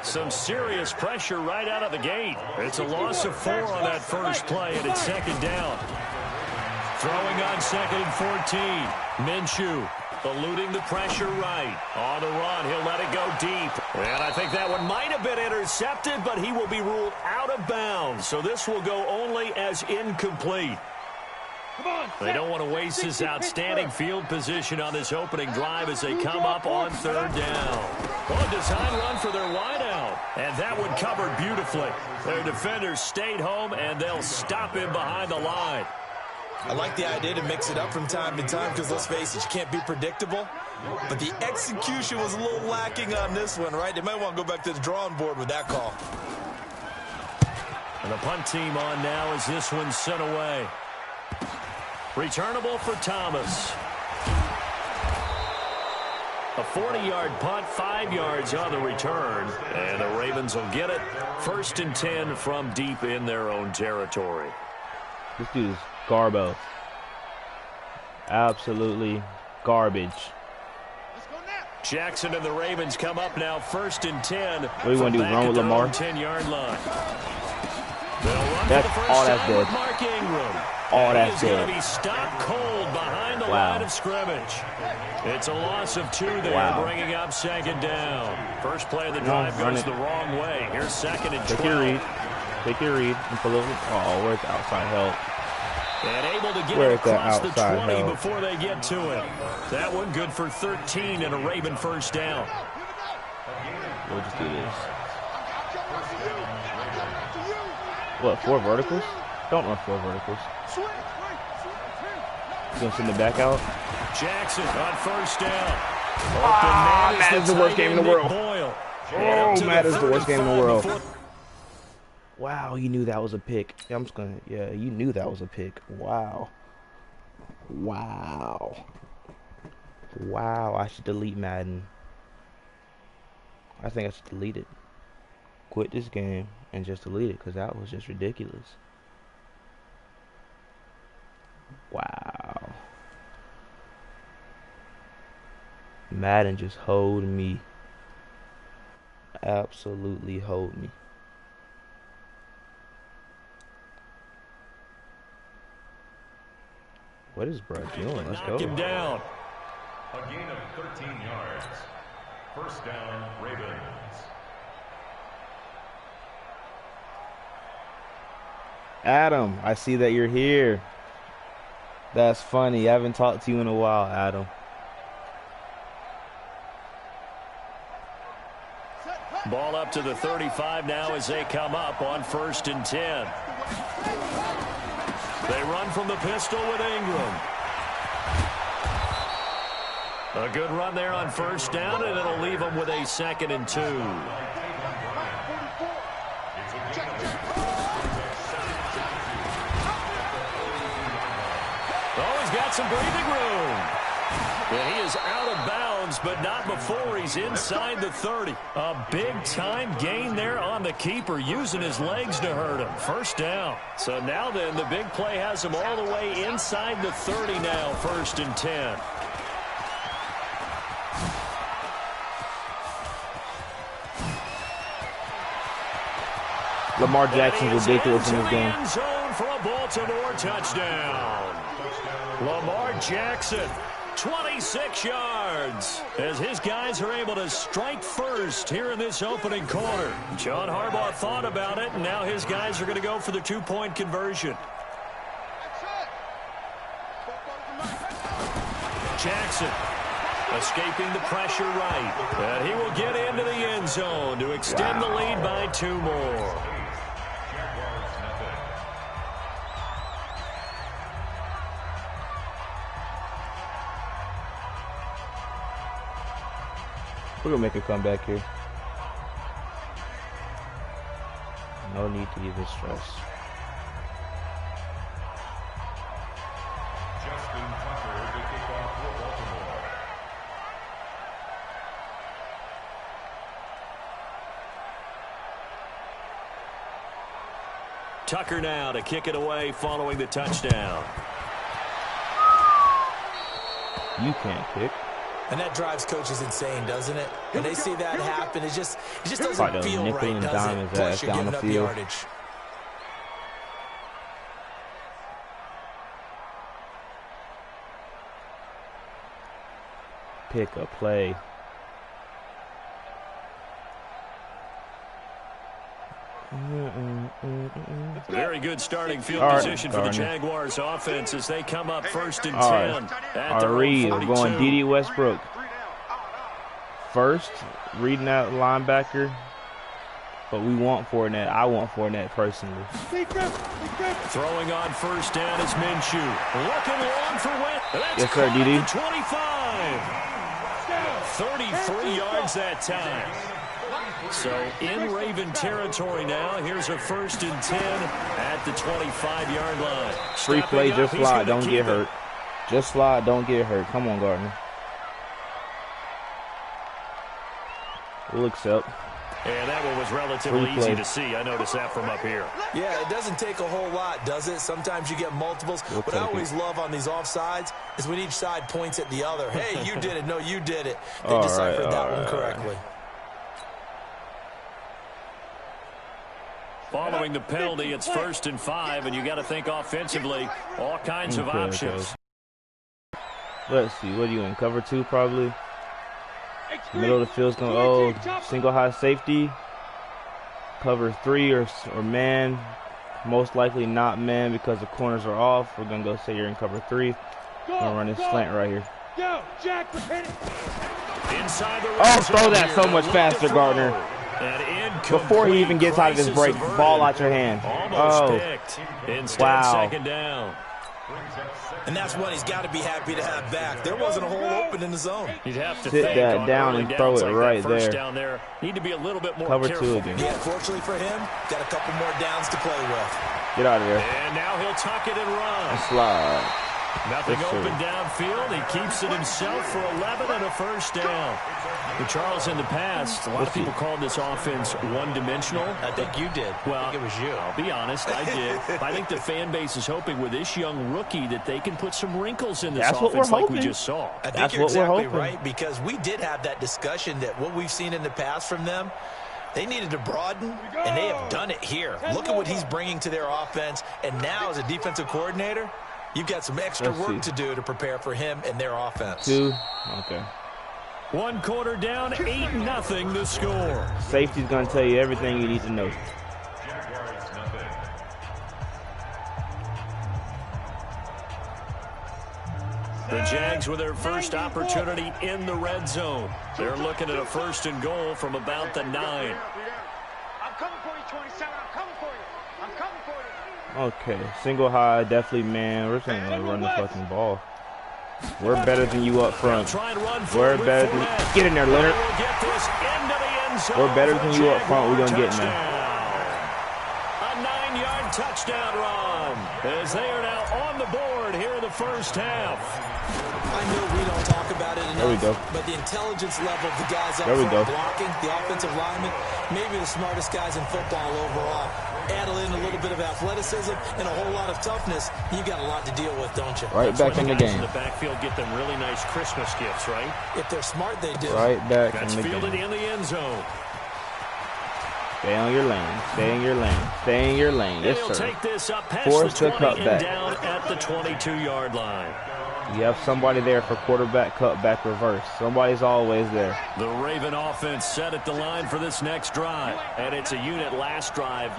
Some serious pressure right out of the gate. It's a loss of 4 on that first play, and it's second down. Throwing on 2nd and 14. Minshew eluding the pressure right. On the run, he'll let it go deep. And I think that one might have been intercepted, but he will be ruled out of bounds. So this will go only as incomplete. They don't want to waste this outstanding field position on this opening drive as they come up on 3rd down. Well, a design run for their wideout. And that one covered beautifully. Their defenders stayed home, and they'll stop him behind the line. I like the idea to mix it up from time to time because, let's face it, you can't be predictable. But the execution was a little lacking on this one, right? They might want to go back to the drawing board with that call. And the punt team on now as this one's sent away. Returnable for Thomas. A 40-yard punt, 5 yards on the return. And the Ravens will get it. 1st and 10 from deep in their own territory. This dude is garbo. Absolutely garbage. Jackson and the Ravens come up now 1st and 10. What do you want to do, run with Lamar? 10-yard line. That's all that's dead. Mark Ingram. All that's dead. He's going dead. to be stopped cold behind the line of scrimmage. It's a loss of 2 there, bringing up 2nd down. First play of the drive goes the wrong way. Here's 2nd and 12. Take your read. Take your read. Oh, where's the outside help? And able to get it across the 20 before they get to it. That one good for 13 and a Raven first down. We'll just do this. What, 4 verticals? Don't run 4 verticals. You gonna send it back out? Jackson on first down. Madden's the worst game in the world. Oh, Madden's the worst game in the world. Wow, you knew that was a pick. Yeah, I'm just gonna. Yeah, you knew that was a pick. Wow. Wow. Wow. I should delete Madden. I think I should delete it. Quit this game and just delete it because that was just ridiculous. Wow. Madden just hold me. Absolutely hold me. What is Brad doing? Let's go. Knock him down. A gain of 13 yards. First down, Ravens. Adam, I see that you're here. That's funny. I haven't talked to you in a while, Adam. Ball up to the 35 now as they come up on 1st and 10. They run from the pistol with Ingram. A good run there on first down, and it'll leave them with a 2nd and 2. Oh, he's got some breathing room. And he is out of bounds, but not before he's inside the 30. A big-time gain there on the keeper, using his legs to hurt him. First down. So now then, the big play has him all the way inside the 30 now, 1st and 10. Lamar Jackson's ridiculous in this game. End zone for a Baltimore touchdown. Lamar Jackson, 26 yards, as his guys are able to strike first here in this opening quarter. John Harbaugh thought about it, and now his guys are going to go for the 2-point conversion. Jackson escaping the pressure right, and he will get into the end zone to extend the lead by 2 more. We're going to make a comeback here. No need to even stress. Justin Tucker to kick off for Baltimore. Tucker now to kick it away following the touchdown. You can't kick. And that drives coaches insane, doesn't it? When they see that happen, it just doesn't feel right, does it? Plus, you're giving up yardage. Pick a play. Very good starting field position for the Jaguars offense as they come up 1st and 10. Our read is going D.D. Westbrook. First, reading that linebacker. But we want Fournette. I want Fournette personally. Throwing on 1st down is Minshew. Looking long for Wentz. Yes, sir, D.D. 25. 33 yards that time. So in Raven territory now. Here's a 1st and 10 at the 25-yard line. Free play, just slide, don't get hurt. Just slide, don't get hurt. Come on, Gardner. We'll accept. And that one was relatively easy to see. I noticed that from up here. Yeah, it doesn't take a whole lot, does it? Sometimes you get multiples. What I always love on these offsides is when each side points at the other. Hey, you did it. No, you did it. They deciphered that one correctly. Following the penalty, it's 1st and 5, and you got to think offensively, all kinds of options. Let's see, what are you in? Cover 2 probably? Middle of the field's going, single high safety. Cover 3 or man. Most likely not man because the corners are off. We're going to go say you're in cover 3. We're going to run this slant right here. Throw that so much faster, Gardner. Before he even gets out of his break, ball out your hand. Wow. 2nd down. And that's one he's got to be happy to have back. There wasn't a hole open in the zone. You'd have to sit that down and throw it right there. Down there. Need to be a little bit more cover careful. 2 again. Yeah, fortunately for him, got a couple more downs to play with. Get out of there. And now he'll tuck it and run. And slide. Nothing open downfield. He keeps it himself for 11 and a 1st down. But Charles, in the past, a lot of people called this offense one-dimensional. I think you did. Well, I think it was you. I'll be honest, I did. I think the fan base is hoping with this young rookie that they can put some wrinkles in this offense like we just saw. I think you're exactly right, because we did have that discussion that what we've seen in the past from them, they needed to broaden, and they have done it here. Look at what he's bringing to their offense, and now as a defensive coordinator, you've got some extra work to do to prepare for him and their offense. 2. Okay. 1 quarter down, 8-0 the score. Safety's going to tell you everything you need to know. The Jags with their first opportunity in the red zone. They're looking at a 1st and goal from about the 9. I'm coming for you, 27. I'm coming for you. I'm coming for you. Okay, single high, definitely man. We're saying like run the fucking ball. We're better than you up front. We're better than get in there, Leonard. We're better than you up front. We're gonna get in there. A 9-yard touchdown run as they are now on the board here in the 1st half. I know we don't talk about it enough. There we go. But the intelligence level of the guys up front blocking, the offensive linemen, maybe the smartest guys in football overall. Add in a little bit of athleticism and a whole lot of toughness. You got a lot to deal with, don't you? Right back in the game. In the backfield get them really nice Christmas gifts, right? If they're smart, they do. Right back That's in the fielded game. in the end zone. Stay on your lane. Stay in your lane. Stay in your lane. Yes, He'll sir. take this up past Force the the 20 and cutback. down at the 22-yard line. You have somebody there for quarterback cutback reverse. Somebody's always there. The Raven offense set at the line for this next drive. And it's a unit last drive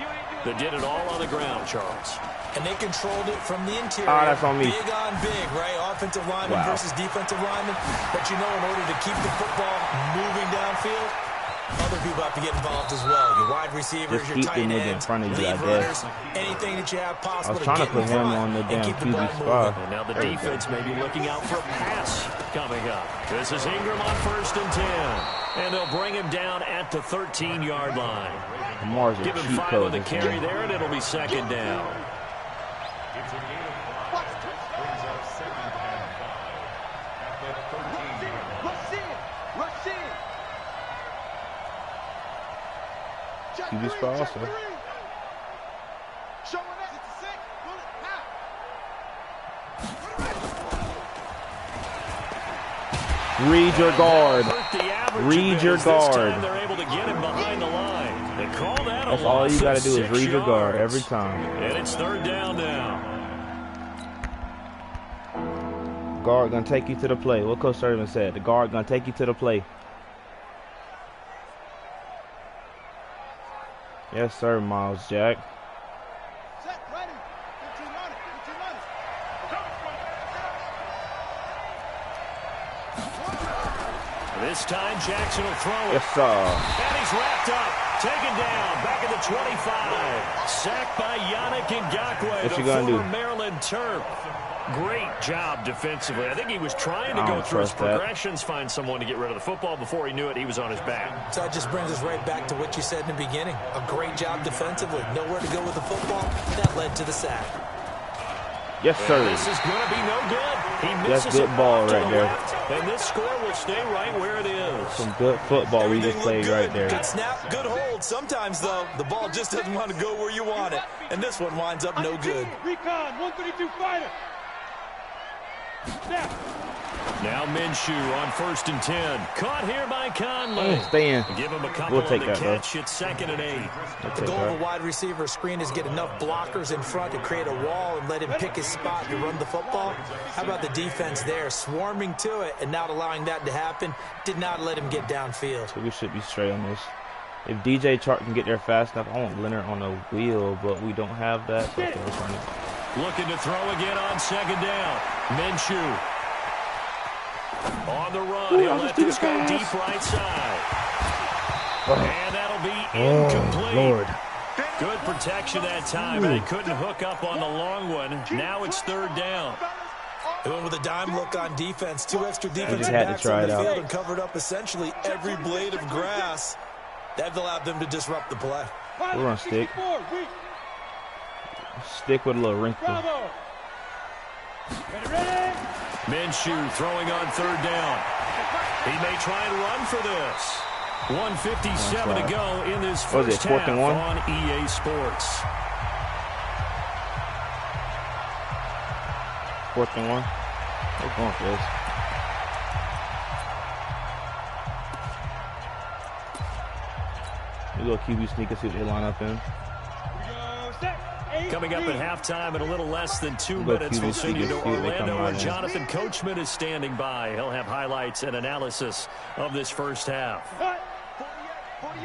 that did it all on the ground, Charles. And they controlled it from the interior. That's on me. Big on big, right? Offensive lineman versus defensive lineman. But you know, in order to keep the football moving downfield, other people have to get involved as well. Your wide receivers, Just your keep tight the nigga in ends, front of you, lead I runners, guess. anything that you have I possible was trying to put him on the damn QB spot. And now the defense may be looking out for a pass coming up. This is Ingram on 1st and 10. And they'll bring him down at the 13-yard line. Lamar's a Give him cheat 5 code on the this carry game. there, and it'll be 2nd down. It's a gain of 5. Brings up 2nd and 5. At the 13-yard line. Rush in. Rush in. QB spot also. Showing that. 66. Bullet now. Read your guard. Read your guard. They're able to get him behind the line. They call that That's all you got to do is read your guard every time. And it's 3rd down now. Guard gonna take you to the play. What Coach Servant said. The guard gonna take you to the play. Yes, sir, Miles Jack. Set, ready. 15 on it. 15 on it. This time Jackson will throw it. Yes, sir. And he's wrapped up. Taken down. Back at the 25. Sacked by Yannick Ngakoue. What you gonna do? Maryland Terp. Great job defensively. I think he was trying to go through his progressions, find someone to get rid of the football. Before he knew it, he was on his back. So that just brings us right back to what you said in the beginning. A great job defensively. Nowhere to go with the football. That led to the sack. Yes, sir. And this is going to be no good. He misses That's good ball right there. Left, and this score will stay right where it is. Some good football we just played right there. Good snap, good hold. Sometimes, though, the ball just doesn't want to go where you want it. And this one winds up no good. Recon, 132 fighter. Now Minshew on 1st and 10. Caught here by Conley. Stay in. Give him a couple We'll take on the that, catch. It's 2nd and 8. The goal of a wide receiver screen is get enough blockers in front to create a wall and let him pick his spot to run the football. How about the defense there, swarming to it and not allowing that to happen? Did not let him get downfield. So we should be straight on this. If DJ Chark can get there fast enough, I want Leonard on the wheel, but we don't have that. So okay, let's run it. Looking to throw again on 2nd down. Minshew on the run. He'll let this go deep right side. And that'll be incomplete. Lord. Good protection that time, but he couldn't hook up on the long one. Now it's 3rd down. They went with a dime look on defense. 2 extra defensive had to backs try on it the out. field and covered up essentially every blade of grass. That allowed them to disrupt the play. We're on stick. Stick with a little wrinkle. Minshew throwing on 3rd down. He may try and run for this. 1:57 to go in this first half on EA Sports. 4th and 1. We're going for this. We go QB sneak and see what they line up in. Coming up at halftime in a little less than 2 minutes, we'll send you to Orlando, where Jonathan Coachman is standing by. He'll have highlights and analysis of this first half.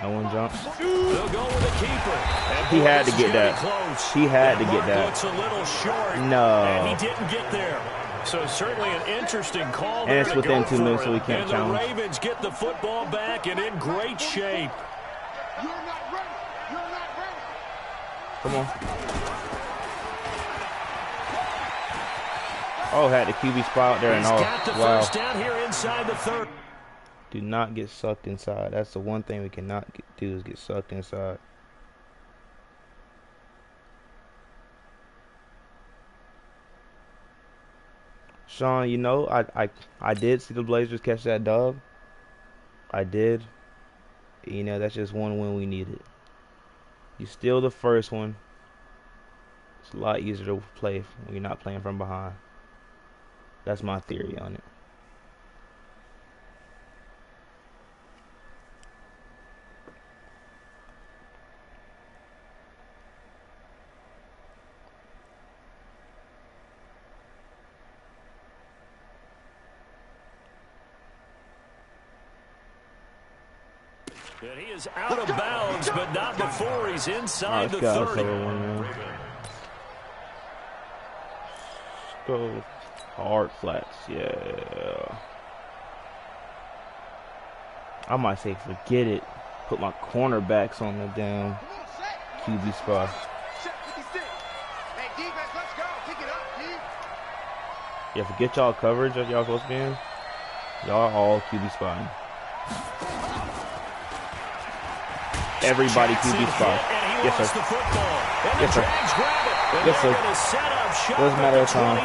No one jumps. They'll go with a keeper. He had to get that. He had to get that. Looks a little short. No. And he didn't get there. So certainly an interesting call. And it's within 2 minutes, so we can't challenge. And the Ravens get the football back and in great shape. You're not ready. You're not ready. Come on. Oh, had the QB spot out there and all. Got the first down here inside the 3rd. Do not get sucked inside. That's the one thing we cannot do is get sucked inside. Sean, you know, I did see the Blazers catch that dub. I did. You know, that's just one win we needed. You steal the first one. It's a lot easier to play when you're not playing from behind. That's my theory on it. And he is out of bounds, but not before he's inside the 30. Go hard flats, yeah. I might say forget it. Put my cornerbacks on the damn QB spot. Yeah, forget y'all coverage that y'all supposed to be in. Y'all all QB spotting. Everybody QB spot. Yes, sir. Yes, sir. Yes, sir. It was a matter of time.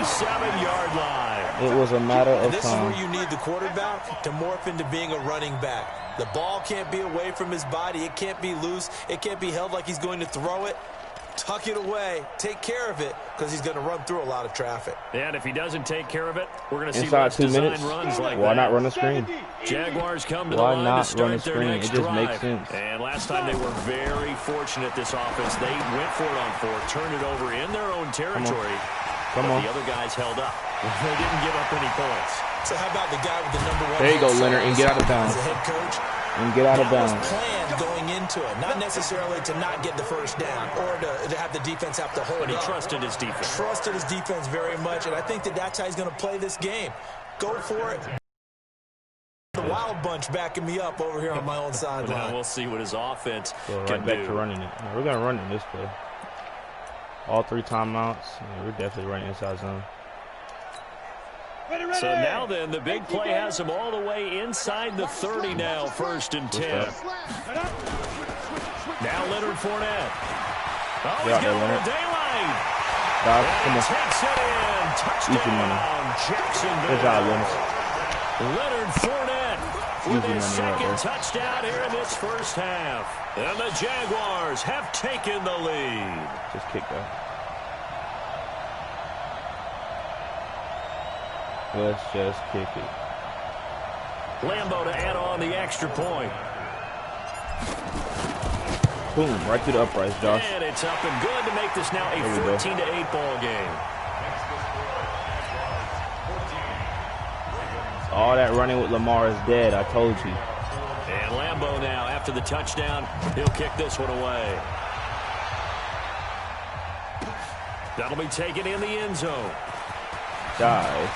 It was a matter of time. This is where you need the quarterback to morph into being a running back. The ball can't be away from his body. It can't be loose. It can't be held like he's going to throw it. tuck it away, take care of it, because he's going to run through a lot of traffic. And if he doesn't take care of it, we're going to see inside less 2 design minutes. runs like Why that. not run a screen? Jaguars come to the Why line not to start run a their screen? next It just drive. makes sense. And last time they were very fortunate, this offense. They went for it on fourth, turned it over in their own territory. Come on. The other guys held up. They didn't give up any points. So how about the guy with the number 1? There you go, Leonard, and get out of bounds. As a head coach, And get out of that was bounds. planned going into it, not necessarily to not get the first down or to have the defense have to hold But he up. trusted his defense. Trusted his defense very much, and I think that's how he's going to play this game. Go for it. The Wild Bunch backing me up over here on my own sideline. Now we'll see what his offense Go can right back do. to running it. No, we're going to run it this play. All 3 timeouts. Yeah, we're definitely running inside zone. So now then, the big play has him all the way inside the 30 now, 1st and 10. Now Leonard Fournette. Oh, he's got a little daylight. Guys, And come he on. takes it in. Easy money. Touchdown, Jacksonville. Good job, Lynch. Leonard Fournette with Easy his money right second there. touchdown here in this first half. And the Jaguars have taken the lead. Just kick that. Let's just kick it. Lambeau to add on the extra point. Boom, right to the uprights, Josh. And it's up and good to make this now a There we go. 14-8 ball game. All that running with Lamar is dead, I told you. And Lambeau now, after the touchdown, he'll kick this one away. That'll be taken in the end zone. Guys.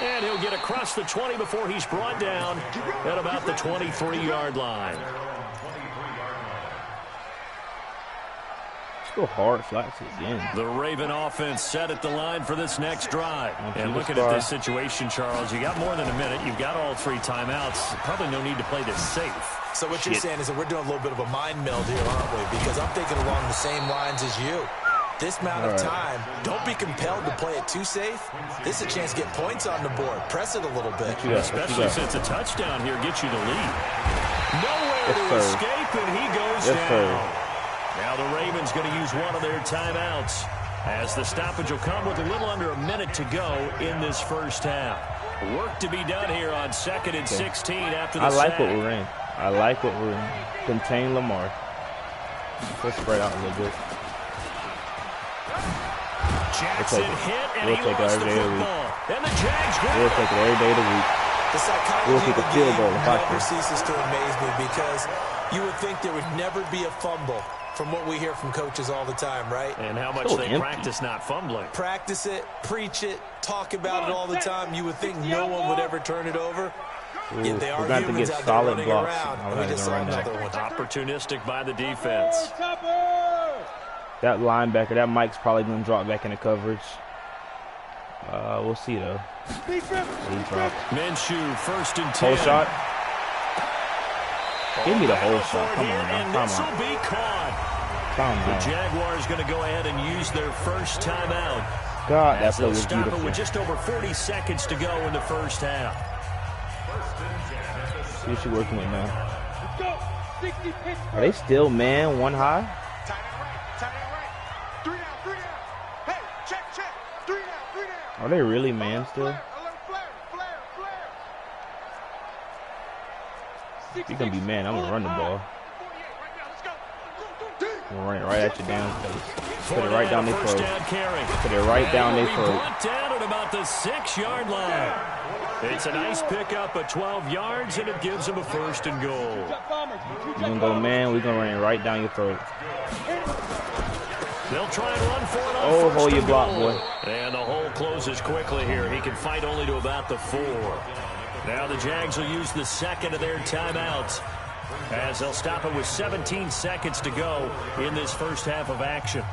And he'll get across the 20 before he's brought down at about the 23-yard line. Let's go hard flats again. The Raven offense set at the line for this next drive. And looking at this situation, Charles, you got more than a minute. You've got all 3 timeouts. Probably no need to play this safe. So what you're saying is that we're doing a little bit of a mind meld here, aren't we? Because I'm thinking along the same lines as you. This amount of time, don't be compelled to play it too safe. This is a chance to get points on the board. Press it a little bit. Especially since a touchdown here gets you the lead. Nowhere to escape, and he goes down. Now the Ravens going to use one of their timeouts as the stoppage will come with a little under a minute to go in this first half. Work to be done here on 2nd and 16 after the I like sack. what we're in. I like what we're in. Contain Lamar. Let's spread out a little bit. Jackson hit, and we'll he take it lost every the day of the football. week. And the Jags grab We'll it. take it every day of the week. The psychology We'll of kick the a field game goal if I never can. ceases to amaze me because you would think there would never be a fumble from what we hear from coaches all the time, right? And how much So they empty. practice not fumbling. Practice it, preach it, talk about it all the time. You would think no one would ever turn it over. Yet they are we're going to humans get out there solid running blocks. around. I'm And we not just gonna saw run that. another one. Opportunistic by the defense. That linebacker, that Mike's probably going to drop back into coverage. We'll see, though. He dropped. Minshew, 1st and 10. Whole shot. Give me the whole shot. Come on, And man. this Come will on. be caught. Come The on. Jaguars going to go ahead and use their first timeout. God, that As play they'll was stop it beautiful. with just over 40 seconds to go in the first half. See what you're working with now. Are they still man one high? Tight end right. 3 down. Hey, check. 3 down. Are they really man still? Alert, flare. You're going to be man. I'm going to run the ball. 48 right now. Let's go. I'm going to run it right at your damn face. Put it right down their First throat. down carry. Put it right down their And throat. brought down at about the 6-yard line. It's a nice pickup of 12 yards, and it gives them a 1st and goal. You're going to go man. We're going to run it right down your throat. They'll try and run for it on Oh, 1st hold your and block, goal. boy. And the hole closes quickly here. He can fight only to about the 4. Now the Jags will use the second of their timeouts as they'll stop it with 17 seconds to go in this first half of action.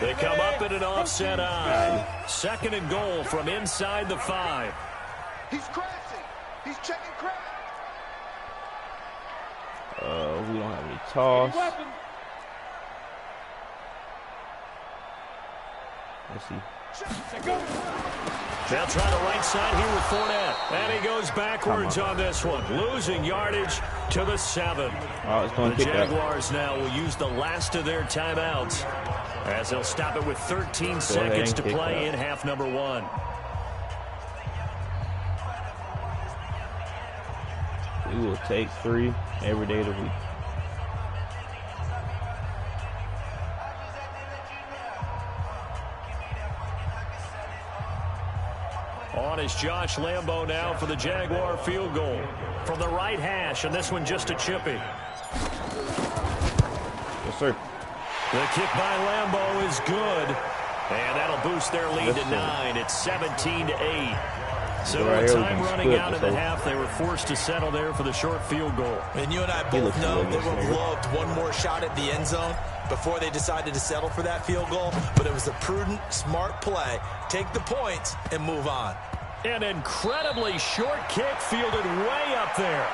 They come up in an offset eye. 2nd and goal from inside the 5. He's crashing. He's checking crash. We don't have any toss. Let's see. They'll try the right side here with Fournette. And he goes backwards on this one, losing yardage to the 7. The Jaguars now will use the last of their timeouts as they'll stop it with 13 seconds to play in half number 1. We will take 3 every day of the week. On is Josh Lambo now for the Jaguar field goal from the right hash, and this one just a chippy. Yes, sir. The kick by Lambo is good, and that'll boost their lead to 9. It's 17-8. So with time running out in the half, they were forced to settle there for the short field goal. And you and I both know they would have loved one more shot at the end zone before they decided to settle for that field goal. But it was a prudent, smart play. Take the points and move on. An incredibly short kick fielded way up there.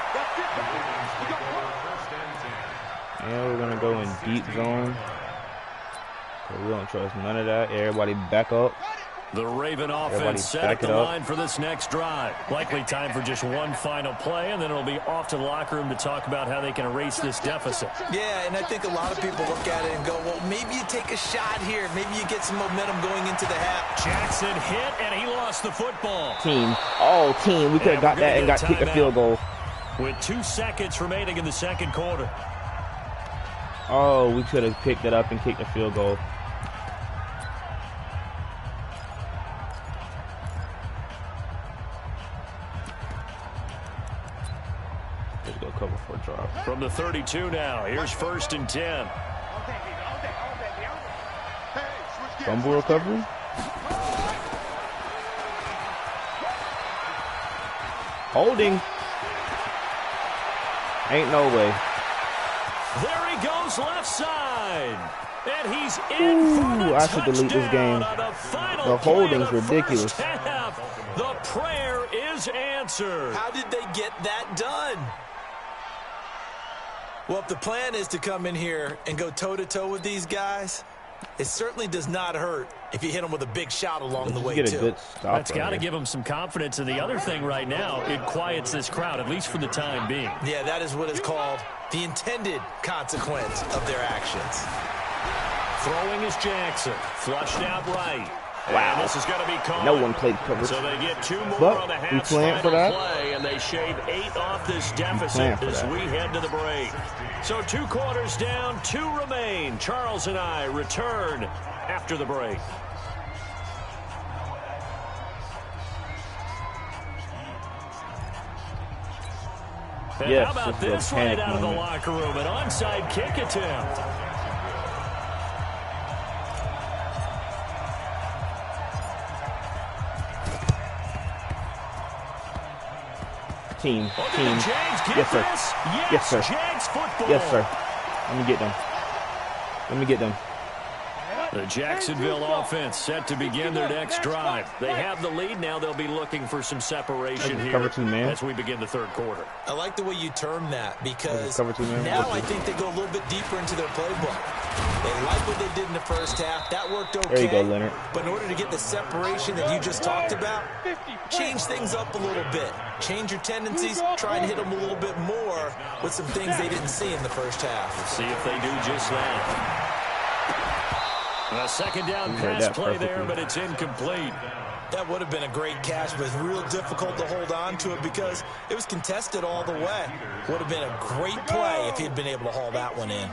And we're going to go in deep zone. We don't trust none of that. Everybody back up. The Raven offense set up the line for this next drive. Likely time for just one final play, and then it'll be off to the locker room to talk about how they can erase this deficit. Yeah, and I think a lot of people look at it and go, well, maybe you take a shot here. Maybe you get some momentum going into the half. Jackson hit, and he lost the football. Team. Oh, team. We could have got that and got kicked a field goal. With 2 seconds remaining in the second quarter. Oh, we could have picked it up and kicked a field goal. Cover for a drop. From the 32 now, here's 1st and 10. Fumble recovery. Holding. Ain't no way. There he goes left side. And he's in for the I should delete this game. The holding's ridiculous. The prayer is answered. How did they get that done? Well, if the plan is to come in here and go toe-to-toe with these guys, it certainly does not hurt if you hit them with a big shot along the way, too. That's got to give them some confidence. And the other thing right now, it quiets this crowd, at least for the time being. Yeah, that is what is called the intended consequence of their actions. Throwing is Jackson. Flushed out right. Wow. And this is going to be called. No one played coverage. So they get 2 more but on the half we plan for that. play, and they shave 8 off this deficit as we head to the break. So 2 quarters down, 2 remain. Charles and I return after the break. And yes, how about this right out of the locker room? An onside kick attempt. Team. Yes, sir. Yes, sir. Yes, sir. Let me get them. Let me get them. The Jacksonville offense set to begin their next drive. They have the lead now. They'll be looking for some separation here as we begin the third quarter. I like the way you term that because now I think they go a little bit deeper into their playbook. They like what they did in the first half. That worked okay. There you go, Leonard. But in order to get the separation that you just talked about, change things up a little bit. Change your tendencies. Try and hit them a little bit more with some things they didn't see in the first half. We'll see if they do just that. A second down pass play there, but it's incomplete. That would have been a great catch, but it's real difficult to hold on to it because it was contested all the way. Would have been a great play if he'd been able to haul that one in.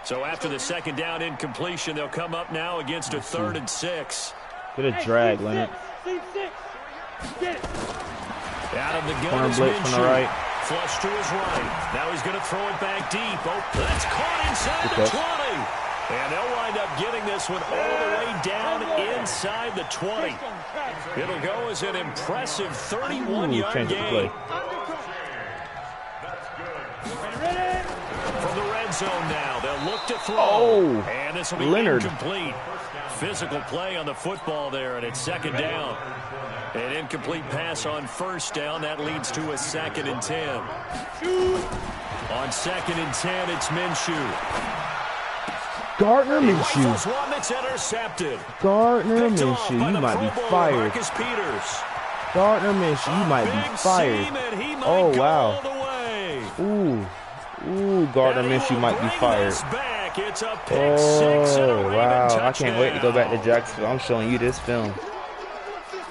So after the second down incompletion, they'll come up now against a 3rd and 6. Get a drag, Leonard. Out of the gun corner is blitz from the right. Flush to his right. Now he's going to throw it back deep. Oh, that's caught inside the 20. And they'll wind up getting this one all the way down inside the 20. It'll go as an impressive 31-yard gain. From the red zone now, they'll look to throw. Oh, and this will be incomplete. Physical play on the football there, and it's second down. An incomplete pass on first down. That leads to a 2nd and 10. On 2nd and 10, it's Minshew. Gardner He Minshew. rifles one that's intercepted. Gardner Picked off Minshew, by you the might be Pro Bowler, fired. Marcus Peters. Gardner Minshew, you might be Big fired. seam, and he might Oh, go wow. all the way. Ooh, Gardner And he Minshew will might be bring fired. this back. It's a pick six and a Oh, Raven wow. touchdown. I can't wait to go back to Jacksonville. I'm showing you this film.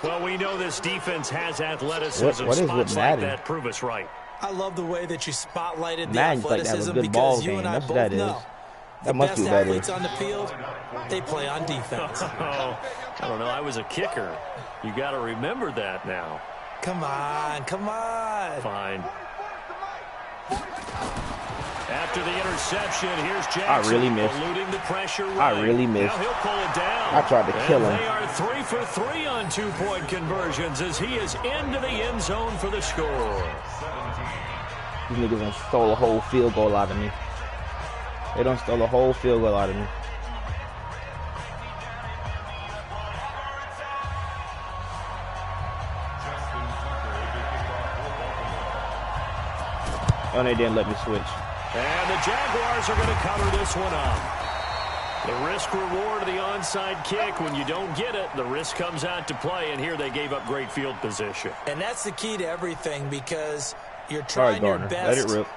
Well, we know this defense has athleticism. What is with Spots like Madden? that prove us right. I love the way that you spotlighted the Madden's like to have a athleticism good ball because you game. and I That's both what that know is. the That must best be what that athletes is. on the field, they play on defense. Oh, I don't know. I was a kicker. You got to remember that now. Come on. Fine. After the interception, here's Jackson. I really missed. Eluding the pressure. I really missed. Now he'll pull it down. I tried to kill him. And they are 3 for 3 on 2-point conversions as he is into the end zone for the score. These niggas done stole a whole field goal out of me. They done stole a whole field goal out of me. Oh, they didn't let me switch. And the Jaguars are going to cover this one up. The risk-reward of the onside kick, when you don't get it, the risk comes out to play, and here they gave up great field position. And that's the key to everything because you're trying your Gardner. best Let it rip.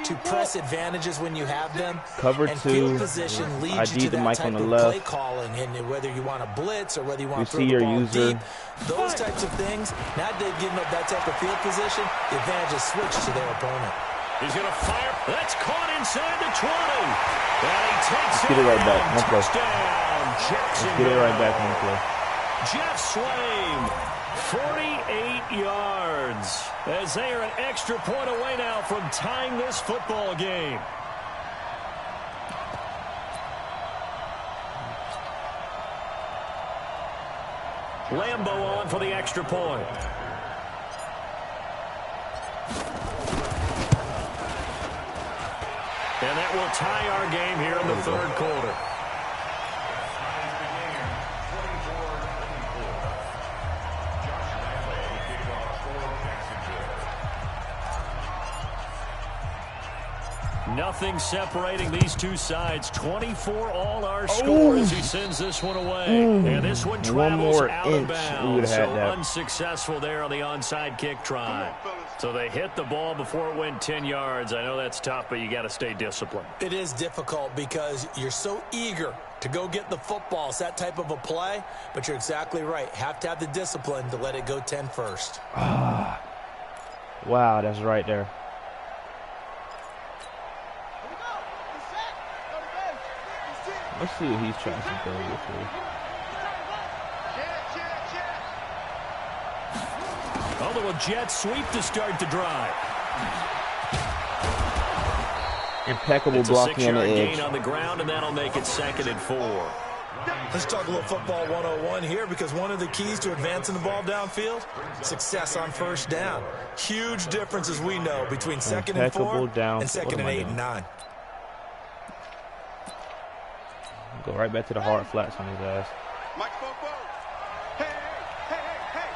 to press advantages when you have them. Cover and two. field position leads you ID to the that mic type on the of left. play calling, and whether you want to blitz or whether you want to You throw see the your ball user. deep, those types of things. Now they've given up that type of field position, the advantage is switched to their opponent. He's going to fire. That's caught inside the 20. And he takes Get it right back. down. One play. Touchdown, Jackson. Get it right back in the play. Jeff Swaim, 48 yards. As they are an extra point away now from tying this football game. Lambeau on for the extra point. And that will tie our game here in the third quarter. Nothing separating these two sides. 24 all our score as he sends this one away. And this one travels out of bounds. So unsuccessful there on the onside kick try. So they hit the ball before it went 10 yards. I know that's tough, but you got to stay disciplined. It is difficult because you're so eager to go get the football. It's that type of a play, but you're exactly right. Have to have the discipline to let it go 10 first. Wow, that's right there. Let's see what he's trying to go with here. Although a jet sweep to start the drive. Impeccable It's a blocking on the 6-yard edge. gain on the ground, and that'll make it 2nd and 4. Let's talk a little football 101 here because one of the keys to advancing the ball downfield, success on first down. Huge difference, as we know, between 2nd and 4 and 2nd and 8 and 9. Go right back to the hard flats on his ass. Mike Bobo. Hey, hey, hey, hey.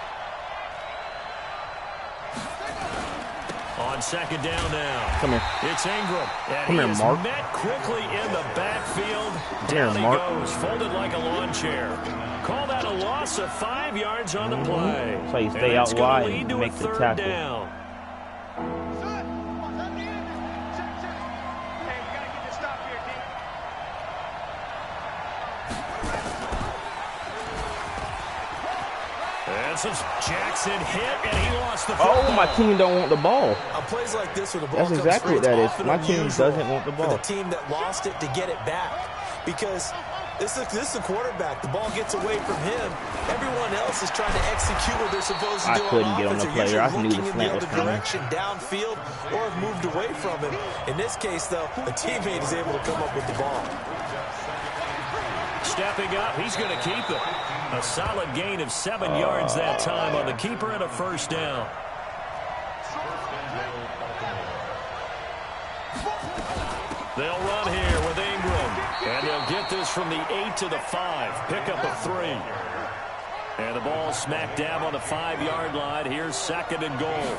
On 2nd down now. Come here. It's Ingram. And Come he here, is Mark. met quickly in the backfield. here, Down he Mark. goes, folded like a lawn chair. Call that a loss of 5 yards on the play. That's how you stay And out it's gonna wide lead and to a make the 3rd tackle. down. Hey, we gotta get this stop here, D. And some Jackson hit, and he lost the football. Oh, my team don't want the ball. On plays like this where the ball That's comes exactly free, what that it's is. often My team unusual doesn't want the for ball. the team that lost it to get it back because this is the quarterback. The ball gets away from him. Everyone else is trying to execute what they're supposed to I do couldn't on get on offense. the They're player. I usually knew the looking in slant the was other coming. direction downfield or have moved away from him. In this case, though, a teammate is able to come up with the ball. Stepping up, he's going to keep it. A solid gain of 7 yards that time on the keeper and a 1st down. They'll run here with Ingram. And they'll get this from the 8 to the 5. Pick up a 3. And the ball smack dab on the 5-yard line. Here's 2nd and goal.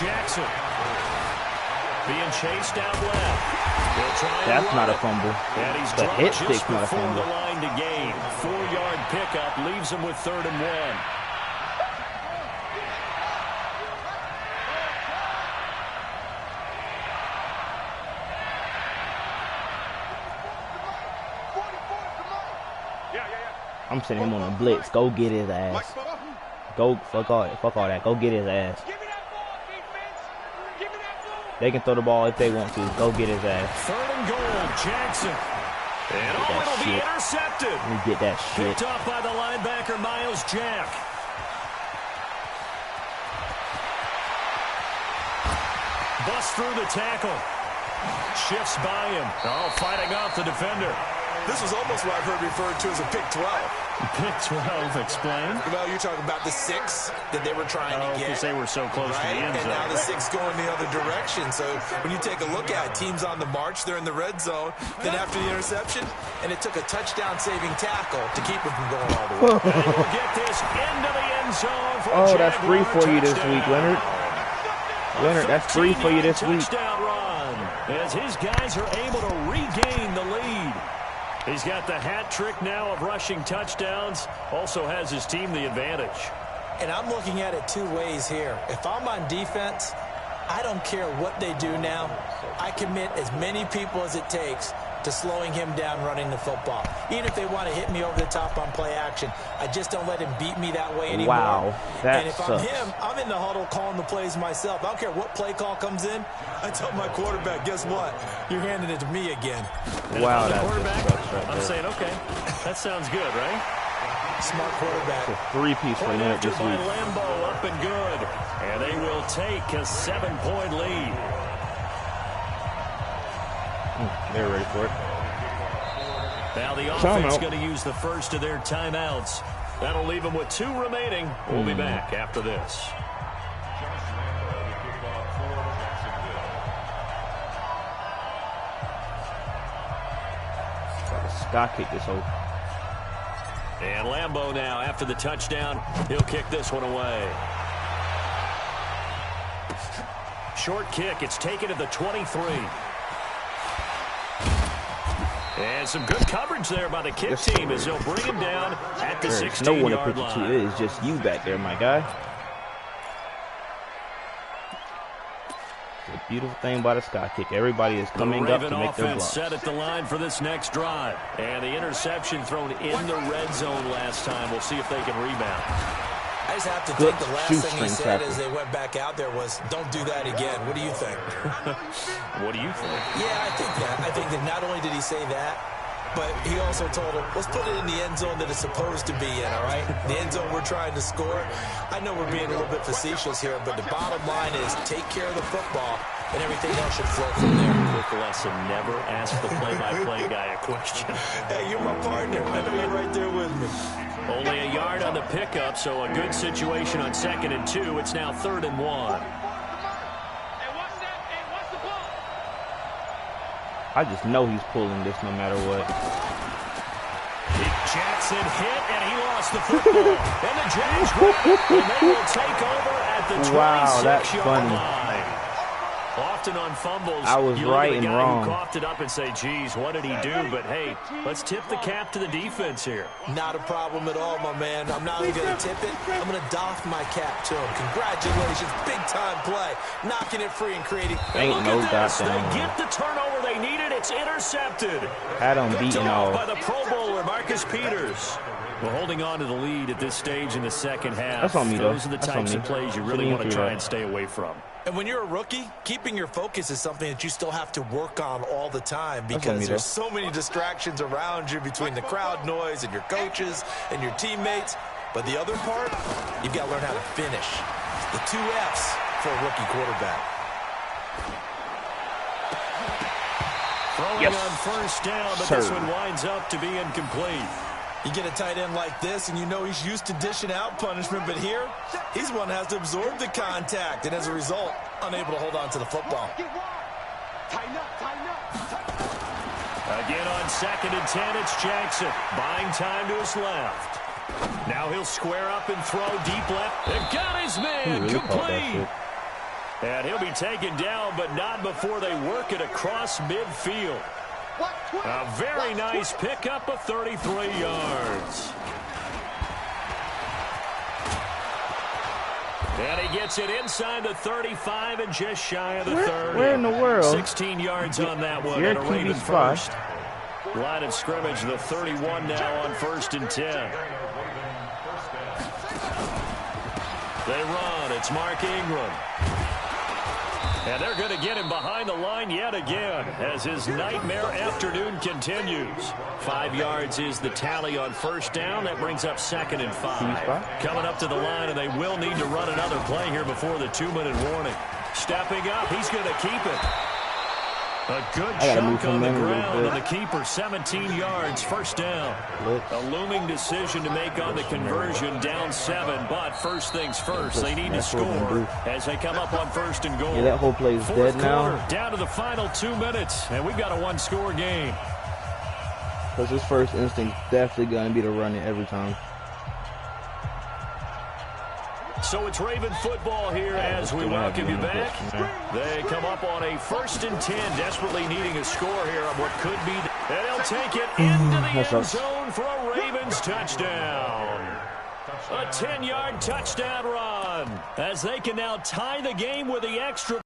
Jackson. Being chased out left. That's not a fumble. And he's The hit stick's not a before fumble. the line to gain. 4-yard pickup leaves him with 3rd and 1. I'm sending him on a blitz. Go get his ass. Go, fuck all that. Go get his ass. They can throw the ball if they want to. Go get his ass. 3rd and goal, Jackson. And it'll be intercepted. Let me get that shit. Picked off by the linebacker, Miles Jack. Busts through the tackle. Shifts by him. Oh, fighting off the defender. This was almost what I've heard referred to as a pick 12. Pick 12, explain. Well, you're talking about the 6 that they were trying to get. Because they were so close to the end zone. And now the 6 going the other direction. So when you take a look at it, teams on the march, they're in the red zone. Then after the interception, and it took a touchdown-saving tackle to keep them from going all the way. And we'll get this into the end zone for Oh, that's 3 for you this week, Leonard. Leonard, that's 3 for you this week. Touchdown run as his guys are able to regain the lead. He's got the hat trick now of rushing touchdowns. Also has his team the advantage. And I'm looking at it 2 ways here. If I'm on defense, I don't care what they do now. I commit as many people as it takes to slowing him down running the football. Even if they want to hit me over the top on play action, I just don't let him beat me that way anymore. Wow, that And if sucks. I'm him, I'm in the huddle calling the plays myself. I don't care what play call comes in. I tell my quarterback, guess what? You're handing it to me again. Wow, that that quarterback, sucks right I'm there. saying, okay, that sounds good, right? Smart quarterback. It's a 3-piece for Point Leonard after this by week. Lambeau, up and good. And they will take a 7-point lead. They're ready for it. Now the offense going to use the first of their timeouts. That'll leave them with 2 remaining. We'll be back after this. Scott kicked this hole. And Lambeau now, after the touchdown, he'll kick this one away. Short kick. It's taken at the 23. And some good coverage there by the kick team as they'll bring him down at the 16-yard line. It is just you back there, my guy. The beautiful thing about a Scott kick, everybody is coming up to make their blocks. Set at the line for this next drive. And the interception thrown in the red zone last time. We'll see if they can rebound. I just have to think the last thing he said as they went back out there was, don't do that again. What do you think? What do you think? Yeah, I think that. I think that not only did he say that, but he also told him, let's put it in the end zone that it's supposed to be in, all right? The end zone we're trying to score. I know we're being a little bit facetious here, but the bottom line is take care of the football, and everything else should flow from there. Quick lesson, never ask the play-by-play guy a question. Hey, you're my partner. I know you're right there with me. Only a yard on the pickup, so a good situation on 2nd and 2. It's now 3rd and 1. I just know he's pulling this no matter what. Jackson hit, and he lost the football. And the Jags grab it, and they will take over at the 26-yard line. Often on fumbles, I was right and wrong. Who coughed it up and say, geez, what did he do? But, hey, let's tip the cap to the defense here. Not a problem at all, my man. I'm not only going to tip it, I'm going to doff my cap to him. Congratulations. Big-time play. Knocking it free and creating. Ain't no goddamn. They get the turnover they needed. It's intercepted. Had him beaten all. By the Pro Bowler, Marcus Peters. Well, holding on to the lead at this stage in the second half. That's on me, though. Those are the types of plays you really want to try and stay away from. And when you're a rookie, keeping your focus is something that you still have to work on all the time because there's so many distractions around you between the crowd noise and your coaches and your teammates. But the other part, you've got to learn how to finish. The 2 F's for a rookie quarterback. Throwing on first down, but this one winds up to be incomplete. You get a tight end like this, and you know he's used to dishing out punishment, but here, he's one that has to absorb the contact, and as a result, unable to hold on to the football. Again on 2nd and 10, it's Jackson. Buying time to his left. Now he'll square up and throw deep left. They've got his man. Complete. And he'll be taken down, but not before they work it across midfield. A very nice pickup of 33 yards. And he gets it inside the 35 and just shy of the 30. Where in the world? 16 yards on that one. Your And a TV Raven spot. first. Line of scrimmage, the 31 now on 1st and 10. They run. It's Mark Ingram. And they're going to get him behind the line yet again as his nightmare afternoon continues. 5 yards is the tally on 1st down. That brings up 2nd and 5. Coming up to the line, and they will need to run another play here before the 2-minute warning. Stepping up, he's going to keep it. A good chunk on the ground, and the keeper 17 yards, 1st down. A looming decision to make on the conversion, down 7, but first things first, they need to score as they come up on 1st and goal. Yeah, that whole play is dead now. Down to the final 2 minutes, and we've got a one-score game. Because his first instinct is definitely going to be to run it every time. So it's Raven football here as we welcome you back. They come up on a 1st and 10, desperately needing a score here on what could be. And they'll take it into the end zone for a Ravens touchdown. A 10-yard touchdown run as they can now tie the game with the extra.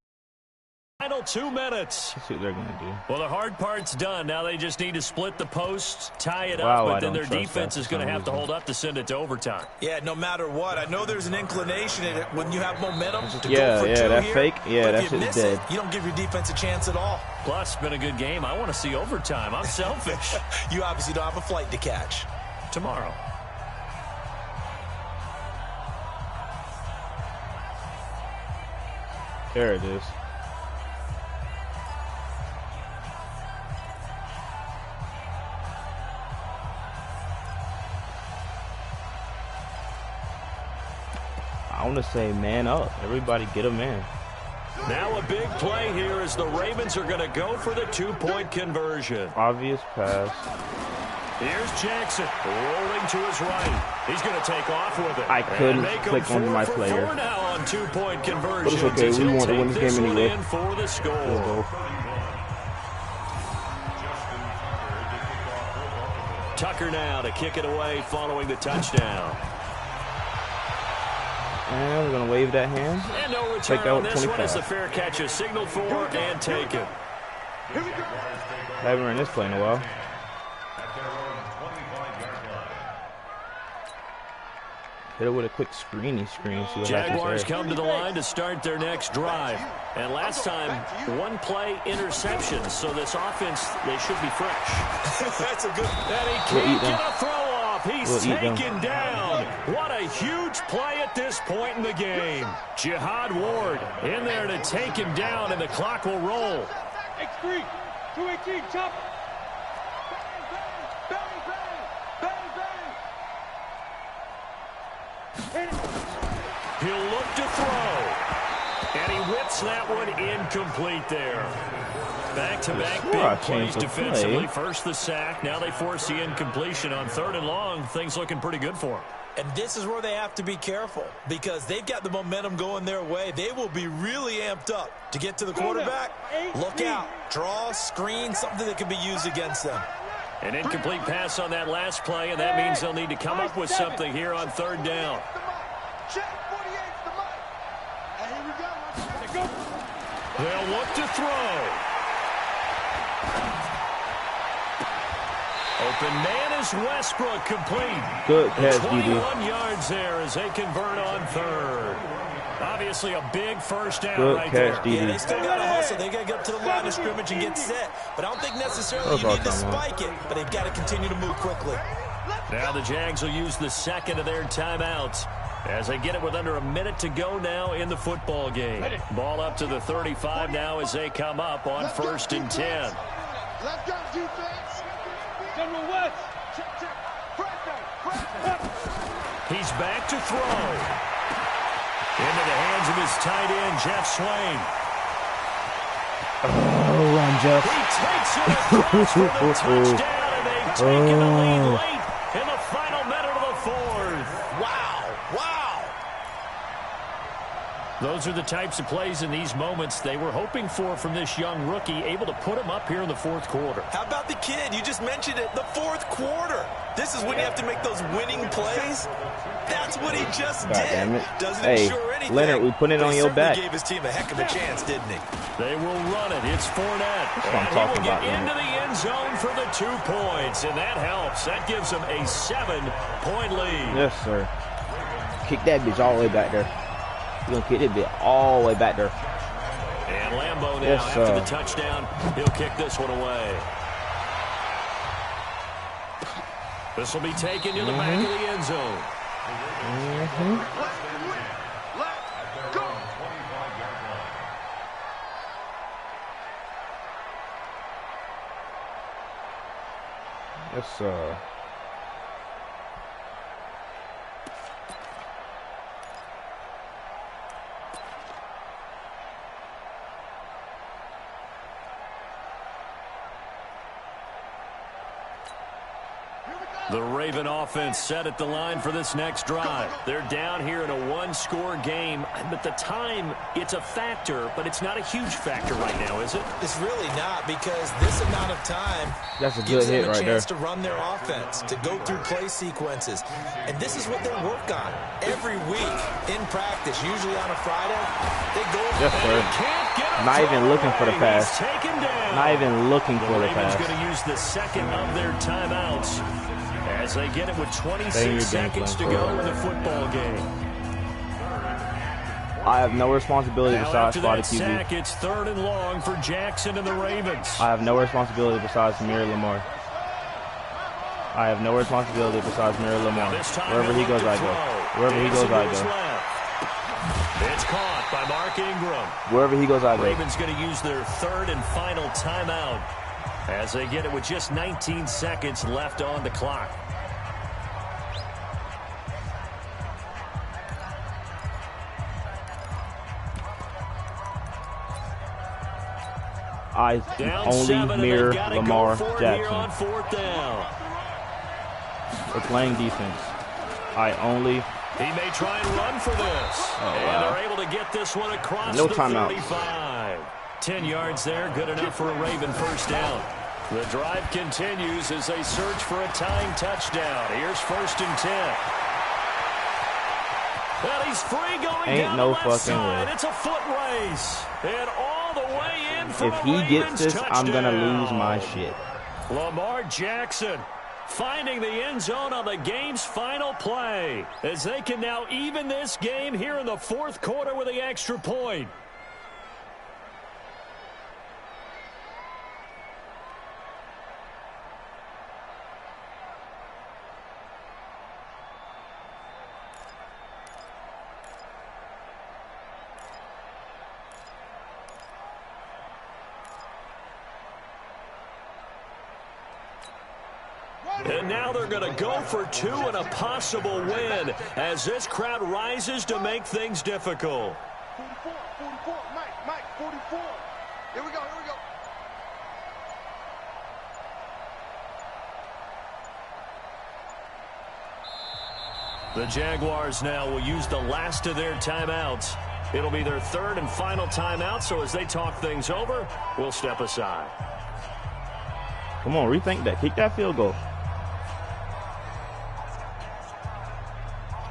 Final 2 minutes. Let's see what they're going to do. Well, the hard part's done. Now they just need to split the posts, tie it up, but then their defense is going to have to hold up to send it to overtime. Yeah, no matter what. I know there's an inclination in it when you have momentum to yeah, go for two that here, fake. Yeah, that shit's dead. You don't give your defense a chance at all. Plus, it's been a good game. I want to see overtime. I'm selfish. You obviously don't have a flight to catch. Tomorrow. There it is. I want to say man up. Everybody get a man. Now a big play here as the Ravens are going to go for the 2-point conversion. Obvious pass. Here's Jackson rolling to his right. He's going to take off with it. I couldn't click on my player. Four now on 2-point conversion. But it's okay. We want to win this game anyway. For the score. Tucker now to kick it away following the touchdown. And we're going to wave that hand. And no return take that on this 25. one as the fair catch is signaled for and taken. I haven't run this play in a while. Hit it with a quick screen. See what Jaguars come to the line to start their next drive. And last time, one play interception. So this offense, they should be fresh. That's a good. And he can't get a throw off. He's taken down. What a huge play at this point in the game. Jihad Ward in there to take him down, and the clock will roll. X3, 218, chop. He'll look to throw. And he whips that one incomplete there. Back-to-back big plays defensively. First the sack. Now they force the incompletion on 3rd and long. Things looking pretty good for them. And this is where they have to be careful because they've got the momentum going their way. They will be really amped up to get to the quarterback. Look out. Draw, screen, something that can be used against them. An incomplete pass on that last play, and that means they'll need to come up with something here on 3rd down. They'll look to throw. Open man is Westbrook, complete. Good catch, 21 yards there as they convert on 3rd. Obviously a big first down good catch, there. Yeah, they still got to hustle. They got to get up to the line of scrimmage and get set. But I don't think necessarily you need to spike it, but they've got to continue to move quickly. Now the Jags will use the 2nd of their timeouts as they get it with under a minute to go now in the football game. Ball up to the 35 now as they come up on 1st and 10. Let's go, defense. General West. He's back to throw. Into the hands of his tight end, Jeff Swain. Oh, run, Jeff. He takes it across for the touchdown, and they've taken the lead late in the final minute of the 4th. Wow. Wow. Those are the types of plays in these moments they were hoping for from this young rookie, able to put him up here in the fourth quarter. How about the kid? You just mentioned it, the fourth quarter. This is when you have to make those winning plays. That's what he just did. Damn it. Doesn't Hey, ensure anything. Leonard, we put it on your back. He gave his team a heck of a chance, didn't he? They will run it. It's Fournette. That's what I'm And talking he will about, get man. into the end zone for the 2 points, and that helps. That gives them a 7-point lead. Yes, sir. Kick that bitch all the way back there. You're going to kick that bitch all the way back there. And Lambeau now, Yes, after sir. the touchdown, he'll kick this one away. This will be taken to the back of the end zone. Let's go. Yes, sir. The Raven offense set at the line for this next drive. They're down here in a one-score game, but the time, it's a factor, but it's not a huge factor right now, is it? It's really not, because this amount of time That's a good gives hit them a right chance there. to run their offense, to go through play sequences. And this is what they work on every week in practice, usually on a Friday. They go Yes, sir. Can't get him Not even looking for the away. pass. He's taken down. Not even looking The for the Ravens pass. going to use the second of their timeouts as they get it with Stay in 26 your game seconds to plan, go bro. in the football game. I have no responsibility Now besides after spotted that QB. sack, it's 3rd and long for Jackson and the Ravens. I have no responsibility besides Amir Lamar. I have no responsibility besides Amir Lamar. This time Wherever he he'll goes, look I to go. throw. Wherever he Davidson goes, I to his go. left. It's caught by Mark Ingram. Wherever he goes, I go. Ravens going to use their 3rd and final timeout as they get it with just 19 seconds left on the clock. I Down only 7, and mirror they've got to Lamar go for it here on Jackson. 4th down. We're playing defense. I only... He may try and run for this. And wow. they're able to get this one across No the timeout. 35. 10 yards there, good enough for a Raven first down. The drive continues as they search for a tying touchdown. Here's 1st and 10. And he's free going Ain't down no the left fucking side. way. It's a foot race. And all the way in for If a he gets Ravens this, touchdown. I'm going to lose my shit. Lamar Jackson finding the end zone on the game's final play as they can now even this game here in the 4th quarter with the extra point. And now they're going to go for 2 and a possible win as this crowd rises to make things difficult. 44, Mike, 44. Here we go. The Jaguars now will use the last of their timeouts. It'll be their 3rd and final timeout, so as they talk things over, we'll step aside. Come on, rethink that. Kick that field goal.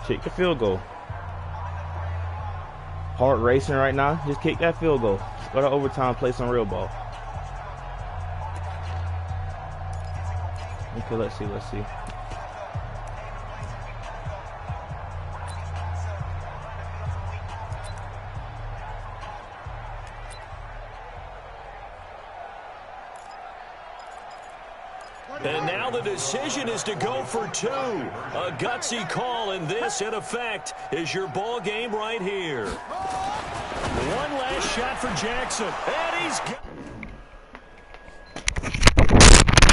Kick the field goal. Heart racing right now. Just kick that field goal. Just go to overtime, play some real ball. Okay, let's see. And now the decision is to go for 2. A gutsy call, and this, in effect, is your ball game right here. One last shot for Jackson, and he's got